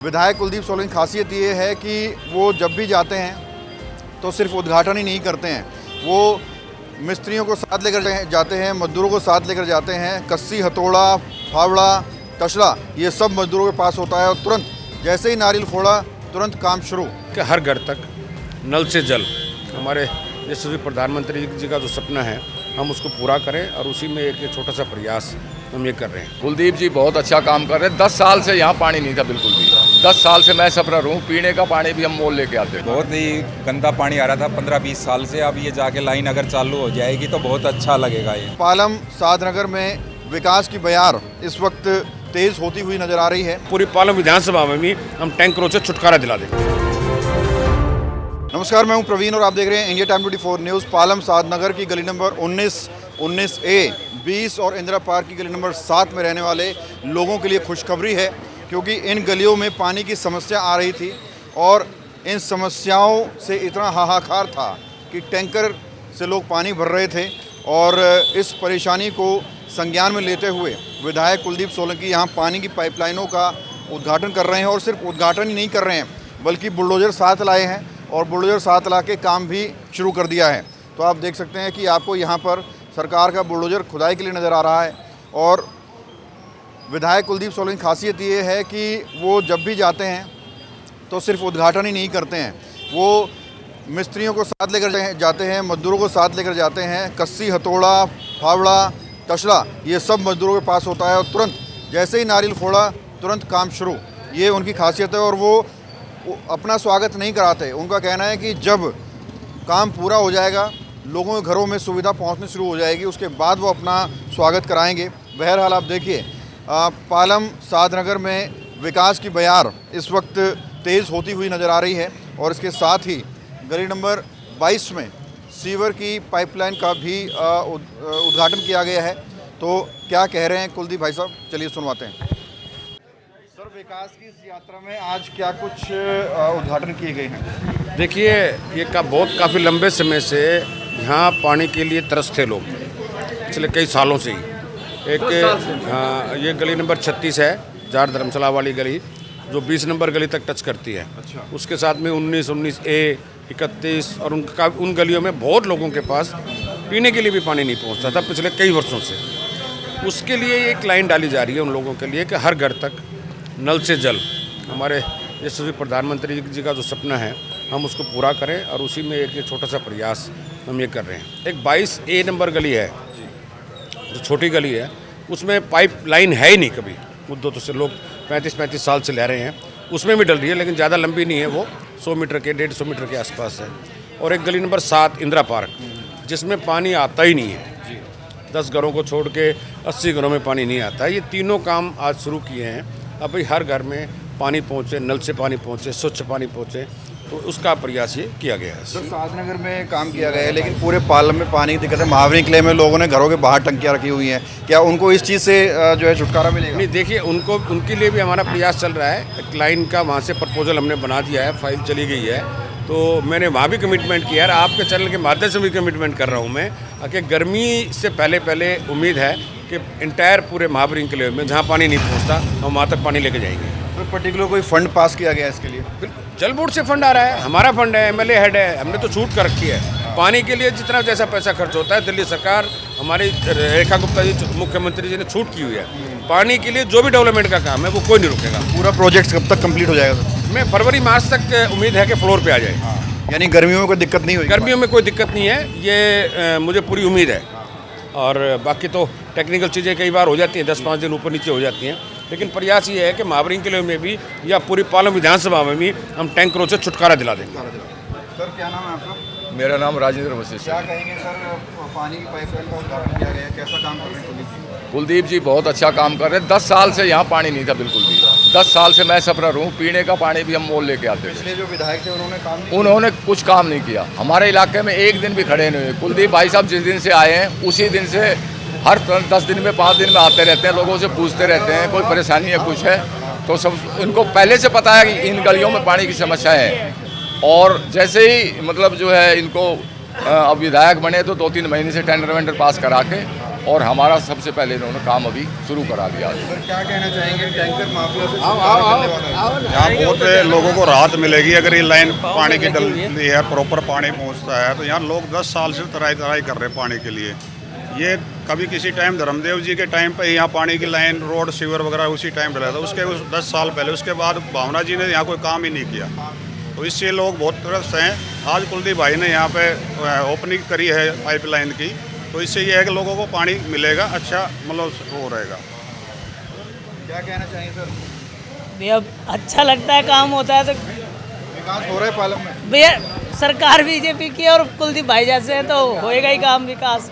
विधायक कुलदीप सोलंकी की खासियत ये है कि वो जब भी जाते हैं तो सिर्फ उद्घाटन ही नहीं करते हैं, वो मिस्त्रियों को साथ लेकर जाते हैं, मजदूरों को साथ लेकर जाते हैं। कस्सी, हथौड़ा, फावड़ा, तशला ये सब मजदूरों के पास होता है और तुरंत जैसे ही नारियल फोड़ा तुरंत काम शुरू। कि हर घर तक नल से जल, हमारे यशस्वी प्रधानमंत्री जी का जो सपना है हम उसको पूरा करें और उसी में एक छोटा सा प्रयास हम ये कर रहे हैं। कुलदीप जी बहुत अच्छा काम कर रहे हैं। 10 साल से यहाँ पानी नहीं था बिल्कुल भी। 10 साल से मैं सफर हूँ, पीने का पानी भी हम मोल लेके आते हैं। बहुत ही गंदा पानी आ रहा था 15-20 साल से। अब ये जाके लाइन अगर चालू हो जाएगी तो बहुत अच्छा लगेगा। ये पालम सादनगर में विकास की बयार इस वक्त तेज होती हुई नजर आ रही है। पूरी पालम विधानसभा में भी हम टैंकरों से छुटकारा दिला देंगे। नमस्कार, मैं हूं प्रवीण और आप देख रहे हैं इंडिया टाइम 24 न्यूज़। पालम सादनगर की गली नंबर 19A, 20 और इंदिरा पार्क की गली नंबर 7 में रहने वाले लोगों के लिए खुशखबरी है, क्योंकि इन गलियों में पानी की समस्या आ रही थी और इन समस्याओं से इतना हाहाकार था कि टैंकर से लोग पानी भर रहे थे। और इस परेशानी को संज्ञान में लेते हुए विधायक कुलदीप सोलंकी यहाँ पानी की पाइपलाइनों का उद्घाटन कर रहे हैं और सिर्फ उद्घाटन ही नहीं कर रहे हैं बल्कि बुलडोज़र साथ लाए हैं और बुलडोज़र साथ ला के काम भी शुरू कर दिया है। तो आप देख सकते हैं कि आपको यहाँ पर सरकार का बुलडोज़र खुदाई के लिए नज़र आ रहा है। और विधायक कुलदीप सोलंकी की खासियत ये है कि वो जब भी जाते हैं तो सिर्फ उद्घाटन ही नहीं करते हैं, वो मिस्त्रियों को साथ लेकर जाते हैं, मजदूरों को साथ लेकर जाते हैं। कस्सी, हथौड़ा, फावड़ा, तशला ये सब मजदूरों के पास होता है और तुरंत जैसे ही नारियल फोड़ा तुरंत काम शुरू। ये उनकी खासियत है और वो अपना स्वागत नहीं कराते। उनका कहना है कि जब काम पूरा हो जाएगा, लोगों के घरों में सुविधा पहुंचनी शुरू हो जाएगी, उसके बाद वो अपना स्वागत कराएंगे। बहरहाल आप देखिए, पालम सादनगर में विकास की बयार इस वक्त तेज़ होती हुई नज़र आ रही है और इसके साथ ही गली नंबर 22 में सीवर की पाइपलाइन का भी उद्घाटन किया गया है। तो क्या कह रहे हैं कुलदीप भाई साहब, चलिए सुनवाते हैं। सर, विकास की इस यात्रा में आज क्या कुछ उद्घाटन किए गए हैं? देखिए, ये काफ़ी लंबे समय से यहाँ पानी के लिए तरसते लोग, पिछले कई सालों से ही। ये गली नंबर 36 है, जार धर्मशाला वाली गली, जो 20 नंबर गली तक टच करती है। अच्छा। उसके साथ में 19A, 31 और उन गलियों में बहुत लोगों के पास पीने के लिए भी पानी नहीं पहुँचता था पिछले कई वर्षों से। उसके लिए एक लाइन डाली जा रही है उन लोगों के लिए कि हर घर तक नल से जल, हमारे यशस्वी प्रधानमंत्री जी का जो सपना है हम उसको पूरा करें और उसी में एक छोटा सा प्रयास हम ये कर रहे हैं। एक 22A नंबर गली है, जो छोटी गली है, उसमें पाइप लाइन है ही नहीं कभी, मुद्दों तो से लोग 35 साल से ले रहे हैं। उसमें भी डल रही है लेकिन ज़्यादा लंबी नहीं है, वो 100 मीटर के 150 मीटर के आसपास है। और एक गली नंबर 7 इंदिरा पार्क, जिसमें पानी आता ही नहीं है। 10 घरों को छोड़ के 80 घरों में पानी नहीं आता है। ये तीनों काम आज शुरू किए हैं। अब भाई हर घर में पानी पहुँचे, नल से पानी पहुँचे, स्वच्छ पानी पहुँचे, तो उसका प्रयास ये किया गया है। सर, सादनगर में काम किया गया है लेकिन पूरे पालम में पानी की दिक्कत है। महावरी किले में लोगों ने घरों के बाहर टंकियाँ रखी हुई हैं, क्या उनको इस चीज़ से जो है छुटकारा मिलेगा? नहीं, देखिए, उनके लिए भी हमारा प्रयास चल रहा है। एक लाइन का वहाँ से प्रपोजल हमने बना दिया है, फाइल चली गई है। तो मैंने वहाँ भी कमिटमेंट किया है, आपके चैनल के माध्यम से भी कमिटमेंट कर रहा हूँ मैं कि गर्मी से पहले उम्मीद है कि इंटायर पूरे महावरी किले में जहाँ पानी नहीं पहुँचता हम वहाँ तक पानी लेके जाएंगे। तो पर्टिकुलर कोई फंड पास किया गया है इसके लिए? बिल्कुल, जल बोर्ड से फंड आ रहा है, हमारा फंड है, MLA हेड है, हमने तो छूट कर रखी है। पानी के लिए जितना जैसा पैसा खर्च होता है, दिल्ली सरकार, हमारी रेखा गुप्ता जी मुख्यमंत्री जी ने छूट की हुई है। पानी के लिए जो भी डेवलपमेंट का काम है वो कोई नहीं रुकेगा। पूरा प्रोजेक्ट कब तक कंप्लीट हो जाएगा सर? मैं फरवरी मार्च तक उम्मीद है कि फ्लोर पे आ जाए। यानी गर्मियों में कोई दिक्कत नहीं होगी? गर्मियों में कोई दिक्कत नहीं है, ये मुझे पूरी उम्मीद है। और बाकी तो टेक्निकल चीज़ें कई बार हो जाती हैं, 10-5 दिन ऊपर नीचे हो जाती हैं, लेकिन प्रयास ये है कि महावरी किले में भी या पूरी पालम विधानसभा में भी हम टैंकरों से छुटकारा दिला देंगे। सर, क्या नाम है आपका? मेरा नाम राजेंद्र वशिष्ठ क्या है। कहेंगे सर, पानी की पाइपलाइन का उद्घाटन किया गया है, कैसा काम कर रहे हैं कुलदीप जी? कुलदीप जी बहुत अच्छा काम कर रहे हैं। 10 साल से यहाँ पानी नहीं था बिल्कुल भी। 10 साल से मैं सफर हूँ, पीने का पानी भी हम मोल लेके आते थे। पिछले जो विधायक थे उन्होंने काम नहीं उन्होंने कुछ काम नहीं किया। हमारे इलाके में एक दिन भी खड़े नहीं हुए। कुलदीप भाई साहब जिस दिन से आए हैं उसी दिन से हर 10 दिन में 5 दिन में आते रहते हैं, लोगों से पूछते रहते हैं कोई परेशानी है कुछ है तो सब इनको पहले से पता है कि इन गलियों में पानी की समस्या है। और जैसे ही मतलब जो है इनको अब विधायक बने तो 2-3 महीने से टेंडर वेंडर पास करा के और हमारा सबसे पहले इन्होंने काम अभी शुरू करा दिया। सर क्या कहना चाहेंगे, टैंकर माफिया से छुटकारा मिलने वाला है? यहाँ बहुत लोगों को राहत मिलेगी अगर ये लाइन पानी की डलती है, प्रॉपर पानी पहुँचता है। तो यहाँ लोग 10 साल से तराई कर रहे हैं पानी के लिए। ये कभी किसी टाइम धर्मदेव जी के टाइम पे यहाँ पानी की लाइन, रोड, सीवर वगैरह उसी टाइम डला था, उसके 10 साल पहले। उसके बाद भावना जी ने यहाँ कोई काम ही नहीं किया, तो इससे लोग बहुत त्रस्त हैं। आज कुलदीप भाई ने यहाँ पे ओपनिंग करी है पाइपलाइन की, तो इससे ये है कि लोगों को पानी मिलेगा, अच्छा मतलब वो रहेगा। क्या कहना चाहिए सर? भैया अच्छा लगता है, काम होता है तो विकास हो रहा है पालम में? भैया सरकार बीजेपी की और कुलदीप भाई जैसे हैं तो होएगा ही काम, विकास।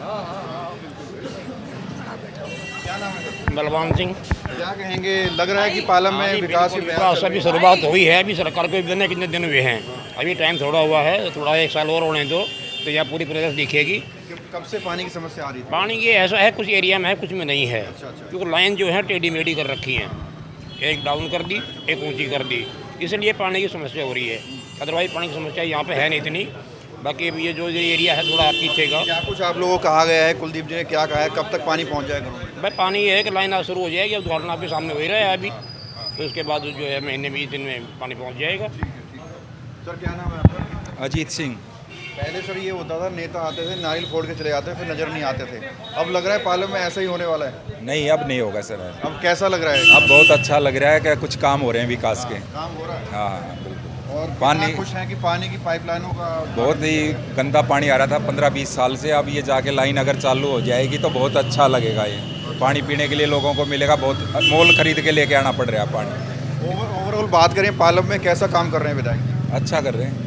बलवान सिंह। क्या कहेंगे, लग रहा है कि पालम में विकास की विकास अभी शुरुआत हुई है, अभी सरकार को देने कितने दिन हुए हैं, अभी टाइम थोड़ा हुआ है, थोड़ा 1 साल और होने दो तो यहाँ पूरी प्रदेश दिखेगी। कब से पानी की समस्या आ रही थी? पानी ये ऐसा है, कुछ एरिया में है, कुछ में नहीं है, क्योंकि लाइन जो है टेढ़ी मेढ़ी कर रखी है, एक डाउन कर दी, एक ऊंची कर दी, इसलिए पानी की समस्या हो रही है। अदरवाइज पानी की समस्या यहाँ पे है नहीं इतनी। बाकी ये जो एरिया है थोड़ा पीछे का। क्या कुछ आप लोगों को कहा गया है, कुलदीप जी ने क्या कहा है, कब तक पानी पहुँच जाएगा? भाई पानी ये है कि लाइन आज शुरू हो जाएगी, अब उद्घाटन आपके सामने हो ही रहा है अभी, तो उसके बाद जो है महीने 20 दिन में पानी पहुँच जाएगा। सर क्या नाम है आपका? अजीत सिंह। पहले सर ये होता था, नेता आते थे, नारियल फोड़ के चले जाते थे, फिर नज़र नहीं आते थे। अब लग रहा है पालम में ऐसा ही होने वाला है? नहीं, अब नहीं होगा सर। अब कैसा लग रहा है? अब बहुत अच्छा लग रहा है कि कुछ काम हो रहे हैं विकास के। काम हो रहा है। हाँ बिल्कुल। और पानी खुश हैं कि पानी की पाइपलाइनों का बहुत ही गंदा पानी आ रहा था 15-20 साल से, अब ये जाके लाइन अगर चालू हो जाएगी तो बहुत अच्छा लगेगा। ये पानी पीने के लिए लोगों को मिलेगा, बहुत मोल खरीद के लेके आना पड़ रहा है पानी। ओवरऑल बात करें पालम में कैसा काम कर रहे हैं विधायक? अच्छा कर रहे हैं।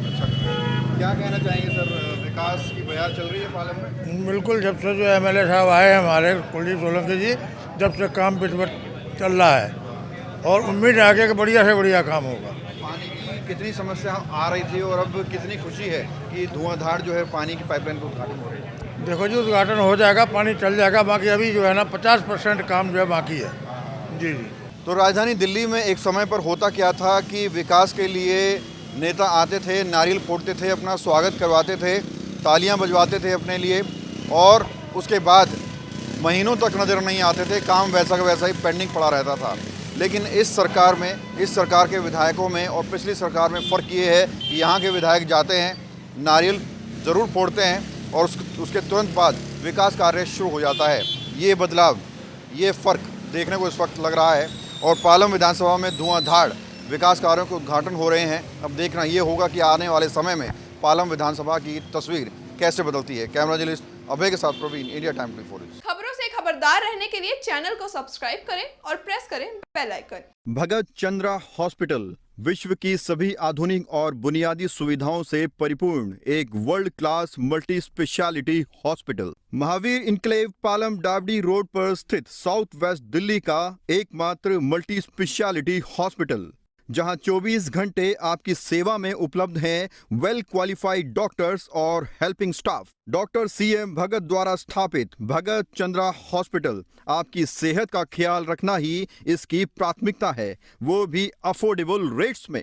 क्या कहना चाहेंगे सर, विकास की बयार चल रही है पालम में? बिल्कुल, जब से जो एमएलए साहब आए हैं हमारे कुलदीप सोलंकी जी, जब से काम पिछवट चल रहा है और उम्मीद है आगे कि बढ़िया से बढ़िया काम होगा। पानी की कितनी समस्या आ रही थी और अब कितनी खुशी है कि धुआंधार जो है पानी की पाइपलाइन का उद्घाटन हो रही है? देखो जी, उद्घाटन हो जाएगा, पानी चल जाएगा, बाकी अभी जो है ना 50% काम जो है बाकी है। जी जी। तो राजधानी दिल्ली में एक समय पर होता क्या था कि विकास के लिए नेता आते थे, नारियल फोड़ते थे, अपना स्वागत करवाते थे, तालियां बजवाते थे अपने लिए, और उसके बाद महीनों तक नज़र नहीं आते थे, काम वैसा का वैसा ही पेंडिंग पड़ा रहता था। लेकिन इस सरकार में, इस सरकार के विधायकों में और पिछली सरकार में फ़र्क ये है कि यहाँ के विधायक जाते हैं, नारियल ज़रूर फोड़ते हैं और उसके तुरंत बाद विकास कार्य शुरू हो जाता है। ये बदलाव, ये फ़र्क देखने को इस वक्त लग रहा है और पालम विधानसभा में धुआंधार विकास कार्यों के उद्घाटन हो रहे हैं। अब देखना ये होगा कि आने वाले समय में पालम विधानसभा की तस्वीर कैसे बदलती है। कैमरा जर्नलिस्ट अभय के साथ प्रवीण, इंडिया टाइम 24। खबरों से खबरदार रहने के लिए चैनल को सब्सक्राइब करें और प्रेस करें बेल आइकन। भगत चंद्रा हॉस्पिटल विश्व की सभी आधुनिक और बुनियादी सुविधाओं से परिपूर्ण एक world class multi speciality hospital, Mahavir enclave Palam Dabri road पर स्थित साउथ वेस्ट दिल्ली का एकमात्र मल्टी स्पेशलिटी हॉस्पिटल, जहां 24 घंटे आपकी सेवा में उपलब्ध हैं वेल क्वालिफाइड डॉक्टर्स और हेल्पिंग स्टाफ। डॉक्टर CM भगत द्वारा स्थापित भगत चंद्रा हॉस्पिटल आपकी सेहत का ख्याल रखना ही इसकी प्राथमिकता है, वो भी अफोर्डेबल रेट्स में।